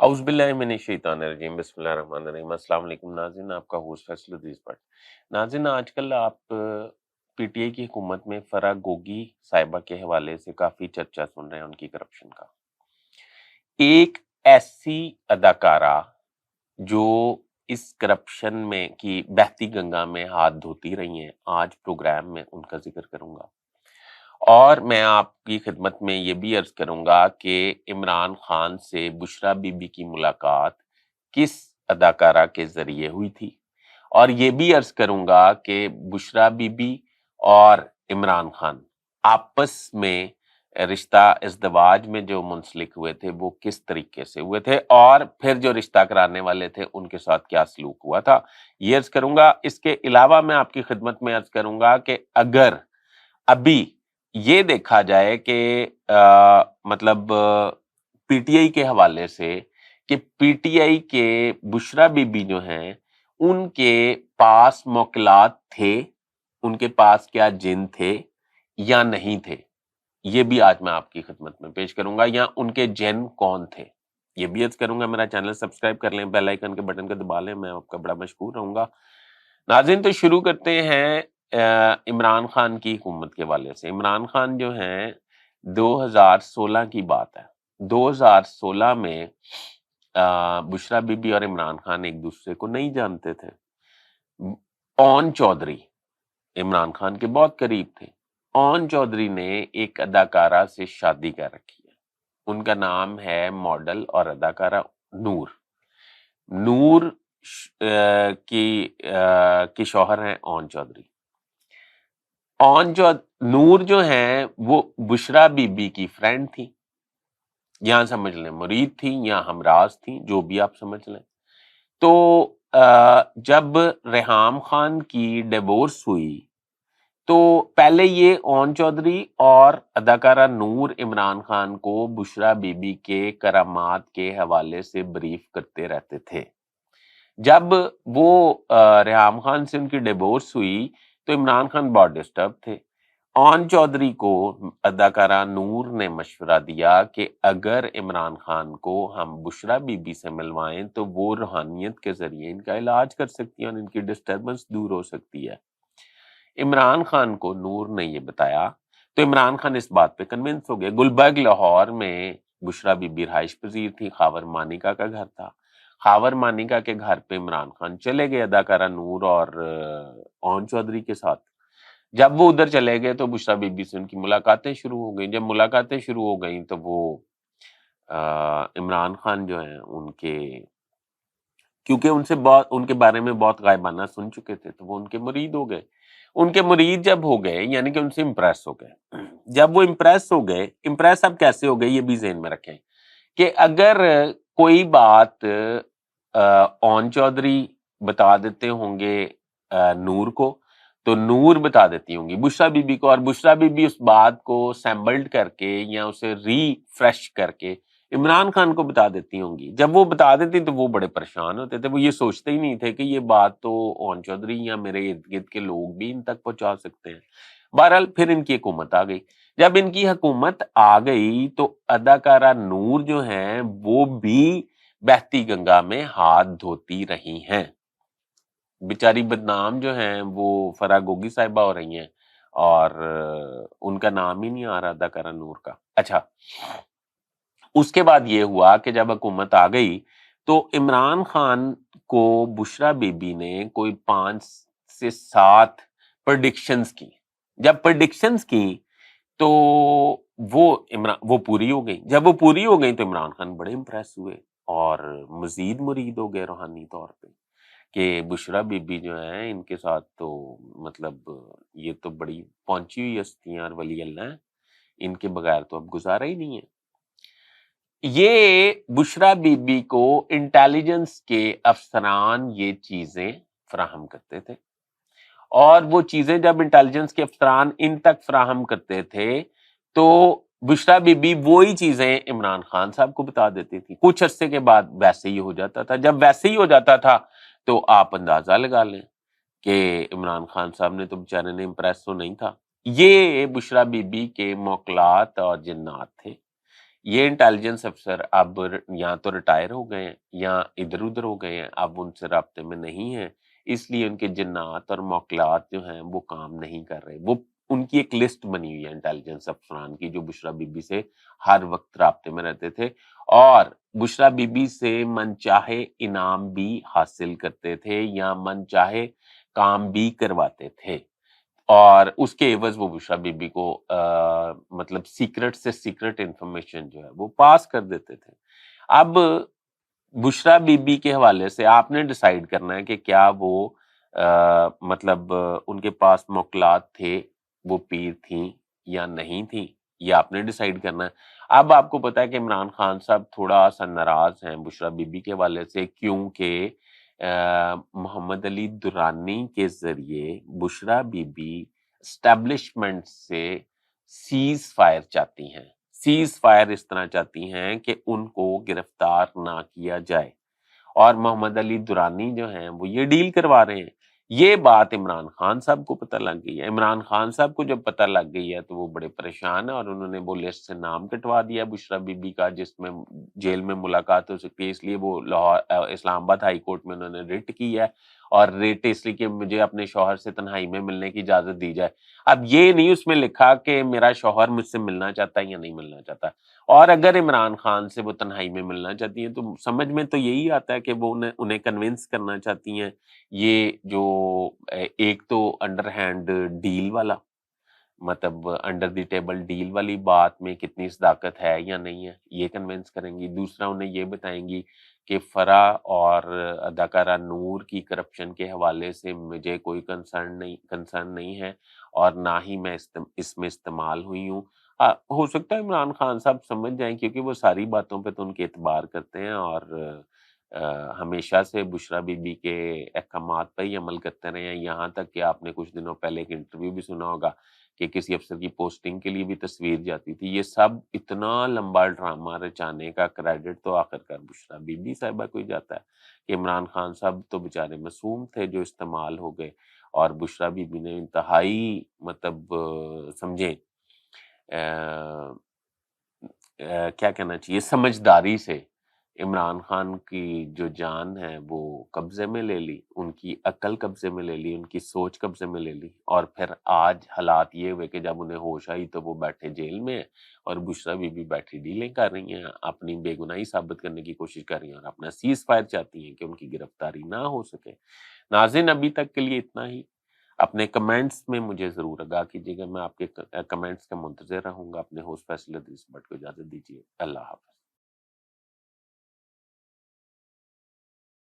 اعوذ باللہ من الشیطان الرجیم بسم اللہ الرحمن الرحیم السلام علیکم ناظرین، آپ کا ہوسٹ فیصل عزیز بٹ۔ ناظرین، آج کل آپ پی ٹی آئی کی حکومت میں فرا گوگی صاحبہ کے حوالے سے کافی چرچا سن رہے ہیں ان کی کرپشن کا۔ ایک ایسی اداکارہ جو اس کرپشن میں کی بہتی گنگا میں ہاتھ دھوتی رہی ہیں، آج پروگرام میں ان کا ذکر کروں گا، اور میں آپ کی خدمت میں یہ بھی عرض کروں گا کہ عمران خان سے بشریٰ بی بی کی ملاقات کس اداکارہ کے ذریعے ہوئی تھی، اور یہ بھی عرض کروں گا کہ بشریٰ بی بی اور عمران خان آپس میں رشتہ ازدواج میں جو منسلک ہوئے تھے وہ کس طریقے سے ہوئے تھے، اور پھر جو رشتہ کرانے والے تھے ان کے ساتھ کیا سلوک ہوا تھا، یہ عرض کروں گا۔ اس کے علاوہ میں آپ کی خدمت میں عرض کروں گا کہ اگر ابھی یہ دیکھا جائے کہ مطلب پی ٹی آئی کے حوالے سے کہ پی ٹی آئی کے بشریٰ بی بی جو ہیں ان کے پاس موکلات تھے، ان کے پاس کیا جن تھے یا نہیں تھے، یہ بھی آج میں آپ کی خدمت میں پیش کروں گا، یا ان کے جن کون تھے یہ بھی عرض کروں گا۔ میرا چینل سبسکرائب کر لیں، بیل آئیکن کے بٹن کو دبا لیں، میں آپ کا بڑا مشکور رہوں گا۔ ناظرین، تو شروع کرتے ہیں عمران خان کی حکومت کے حوالے سے۔ عمران خان جو ہیں 2016 کی بات ہے، 2016 میں بشریٰ بی بی اور عمران خان ایک دوسرے کو نہیں جانتے تھے۔ اون چودھری عمران خان کے بہت قریب تھے۔ اون چودھری نے ایک اداکارہ سے شادی کر رکھی ہے، ان کا نام ہے ماڈل اور اداکارہ نور۔ نور کی شوہر ہیں اون چودھری۔ نور جو ہیں وہ بشریٰ بی بی کی فرینڈ تھی، یہاں سمجھ لیں مرید تھی یا ہمراز تھی، جو بھی آپ سمجھ لیں۔ تو جب ریحام خان کی ڈیورس ہوئی تو پہلے یہ اون چودھری اور اداکارہ نور عمران خان کو بشریٰ بی بی کے کرامات کے حوالے سے بریف کرتے رہتے تھے۔ جب وہ ریحام خان سے ان کی ڈیورس ہوئی تو عمران خان بہت ڈسٹرب تھے۔ اون چودھری کو اداکارہ نور نے مشورہ دیا کہ اگر عمران خان کو ہم بشریٰ بی بی سے ملوائیں تو وہ روحانیت کے ذریعے ان کا علاج کر سکتی ہیں اور ان کی ڈسٹربنس دور ہو سکتی ہے۔ عمران خان کو نور نے یہ بتایا تو عمران خان اس بات پہ کنونس ہو گئے۔ گلبرگ لاہور میں بشریٰ بی بی رہائش پذیر تھی، خاور مانیکا کا گھر تھا۔ خاور مانیکا کے گھر پہ عمران خان چلے گئے اداکارہ نور اور اون چودھری کے ساتھ۔ جب وہ ادھر چلے گئے تو بشریٰ بی بی سے ان کی ملاقاتیں شروع ہو گئیں۔ جب ملاقاتیں شروع ہو گئیں تو وہ عمران خان جو ہیں ان کے، کیونکہ ان کے بارے میں بہت غائبانہ سن چکے تھے تو وہ ان کے مرید ہو گئے۔ ان کے مرید جب ہو گئے یعنی کہ ان سے امپریس ہو گئے۔ جب وہ امپریس ہو گئے، امپریس اب کیسے ہو گئے یہ بھی ذہن میں رکھیں کہ اگر کوئی بات اون چودھری بتا دیتے ہوں گے نور کو تو نور بتا دیتی ہوں گی بشریٰ بی بی کو، اور بشریٰ بی بی اس بات کو سیمبلڈ کر کے یا اسے ری فریش کر کے عمران خان کو بتا دیتی ہوں گی۔ جب وہ بتا دیتی تو وہ بڑے پریشان ہوتے تھے، وہ یہ سوچتے ہی نہیں تھے کہ یہ بات تو اون چودھری یا میرے ارد گرد کے لوگ بھی ان تک پہنچا سکتے ہیں۔ بہرحال پھر ان کی حکومت آ گئی۔ جب ان کی حکومت آ گئی تو اداکارہ نور جو ہیں وہ بھی بہتی گنگا میں ہاتھ دھوتی رہی ہیں۔ بیچاری بدنام جو ہیں وہ فرا گوگی صاحبہ ہو رہی ہیں، اور ان کا نام ہی نہیں آ رہا اداکارہ نور کا۔ اچھا، اس کے بعد یہ ہوا کہ جب حکومت آ گئی تو عمران خان کو بشریٰ بی بی نے کوئی 5 سے 7 پریڈکشنز کی۔ جب پریڈکشنز کی تو وہ پوری ہو گئی۔ جب وہ پوری ہو گئی تو عمران خان بڑے امپریس ہوئے اور مزید مرید ہو گئے روحانی طور پہ کہ بشریٰ بی بی جو ہیں ان کے ساتھ تو مطلب یہ تو بڑی پہنچی ہوئی ہستیاں اور ولی اللہ ہیں، ان کے بغیر تو اب گزارا ہی نہیں ہے۔ یہ بشریٰ بی بی کو انٹیلیجنس کے افسران یہ چیزیں فراہم کرتے تھے، اور وہ چیزیں جب انٹیلیجنس کے افسران ان تک فراہم کرتے تھے تو بشریٰ بی بی وہی چیزیں عمران خان صاحب کو بتا دیتی تھی۔ کچھ عرصے کے بعد ویسے ہی ہو جاتا تھا۔ جب ویسے ہی ہو جاتا تھا تو آپ اندازہ لگا لیں کہ عمران خان صاحب نے تو بیچارے نے امپریس تو نہیں تھا۔ یہ بشریٰ بی بی کے موکلات اور جنات تھے۔ یہ انٹیلیجنس افسر اب یا تو ریٹائر ہو گئے ہیں یا ادھر ادھر ہو گئے ہیں، اب ان سے رابطے میں نہیں ہیں، اس لیے ان کے جنات اور موکلات جو ہیں وہ کام نہیں کر رہے۔ وہ ان کی ایک لسٹ بنی ہوئی ہے انٹیلیجنس افسران کی جو بشرا بی بی سے ہر وقت رابطے میں رہتے تھے، اور بشرا بی بی سے من چاہے انعام بھی حاصل کرتے تھے یا من چاہے کام بھی کرواتے تھے، اور اس کے عوض وہ بشرا بی بی کو مطلب سیکرٹ سے سیکرٹ انفارمیشن جو ہے وہ پاس کر دیتے تھے۔ اب بشرا بی بی کے حوالے سے آپ نے ڈیسائیڈ کرنا ہے کہ کیا وہ مطلب ان کے پاس موکلات تھے، وہ پیر تھیں یا نہیں تھیں، یہ آپ نے ڈیسائیڈ کرنا ہے۔ اب آپ کو پتا ہے کہ عمران خان صاحب تھوڑا سا ناراض ہیں بشرا بی بی کے حوالے سے، کیونکہ محمد علی درانی کے ذریعے بشرا بی بی اسٹیبلشمنٹ سے سیز فائر چاہتی ہیں۔ سیز فائر اس طرح چاہتی ہیں کہ ان کو گرفتار نہ کیا جائے، اور محمد علی درانی جو ہیں وہ یہ ڈیل کروا رہے ہیں۔ یہ بات عمران خان صاحب کو پتہ لگ گئی ہے۔ عمران خان صاحب کو جب پتہ لگ گئی ہے تو وہ بڑے پریشان ہیں، اور انہوں نے وہ لسٹ سے نام کٹوا دیا بشرا بی بی کا جس میں جیل میں ملاقات ہو سکتی ہے، اس لیے وہ لاہور اسلام آباد ہائی کورٹ میں انہوں نے ریٹ کی ہے، اور ریٹ اس لیے کہ مجھے اپنے شوہر سے تنہائی میں ملنے کی اجازت دی جائے۔ اب یہ نہیں اس میں لکھا کہ میرا شوہر مجھ سے ملنا چاہتا ہے یا نہیں ملنا چاہتا، اور اگر عمران خان سے وہ تنہائی میں ملنا چاہتی ہیں تو سمجھ میں تو یہی آتا ہے کہ وہ انہیں کنونس کرنا چاہتی ہیں، یہ جو ایک تو انڈر ہینڈ ڈیل والا، مطلب انڈر دی ٹیبل ڈیل والی بات میں کتنی صداقت ہے یا نہیں ہے، یہ کنونس کریں گی۔ دوسرا انہیں یہ بتائیں گی کہ فرح اور اداکارہ نور کی کرپشن کے حوالے سے مجھے کوئی کنسرن نہیں ہے، اور نہ ہی میں اس میں استعمال ہوئی ہوں۔ ہو سکتا ہے عمران خان صاحب سمجھ جائیں، کیونکہ وہ ساری باتوں پہ تو ان کے اعتبار کرتے ہیں، اور ہمیشہ سے بشرا بی بی کے احکامات پہ ہی عمل کرتے رہے ہیں، یہاں تک کہ آپ نے کچھ دنوں پہلے ایک انٹرویو بھی سنا ہوگا کہ کسی افسر کی پوسٹنگ کے لیے بھی تصویر جاتی تھی۔ یہ سب اتنا لمبا ڈرامہ رچانے کا کریڈٹ تو آخرکار بشرا بی بی صاحبہ کو ہی جاتا ہے، کہ عمران خان صاحب تو بیچارے معصوم تھے جو استعمال ہو گئے، اور بشرا بی بی نے انتہائی مطلب سمجھیں کیا کہنا چاہیے، سمجھداری سے عمران خان کی جو جان ہے وہ قبضے میں لے لی، ان کی عقل قبضے میں لے لی، ان کی سوچ قبضے میں لے لی، اور پھر آج حالات یہ ہوئے کہ جب انہیں ہوش آئی تو وہ بیٹھے جیل میں ہیں، اور بشرا بی بی بیٹھی ڈیلیں کر رہی ہیں، اپنی بے گناہی ثابت کرنے کی کوشش کر رہی ہیں، اور اپنا سیز فائر چاہتی ہیں کہ ان کی گرفتاری نہ ہو سکے۔ ناظرین، ابھی تک کے لیے اتنا ہی۔ اپنے کمنٹس میں مجھے ضرور آگاہ کیجیے گا، میں آپ کے کمنٹس کا منتظر رہوں گا۔ اپنے ہوسٹ فیصل ادریس بٹ کو اجازت دیجیے، اللہ حافظ۔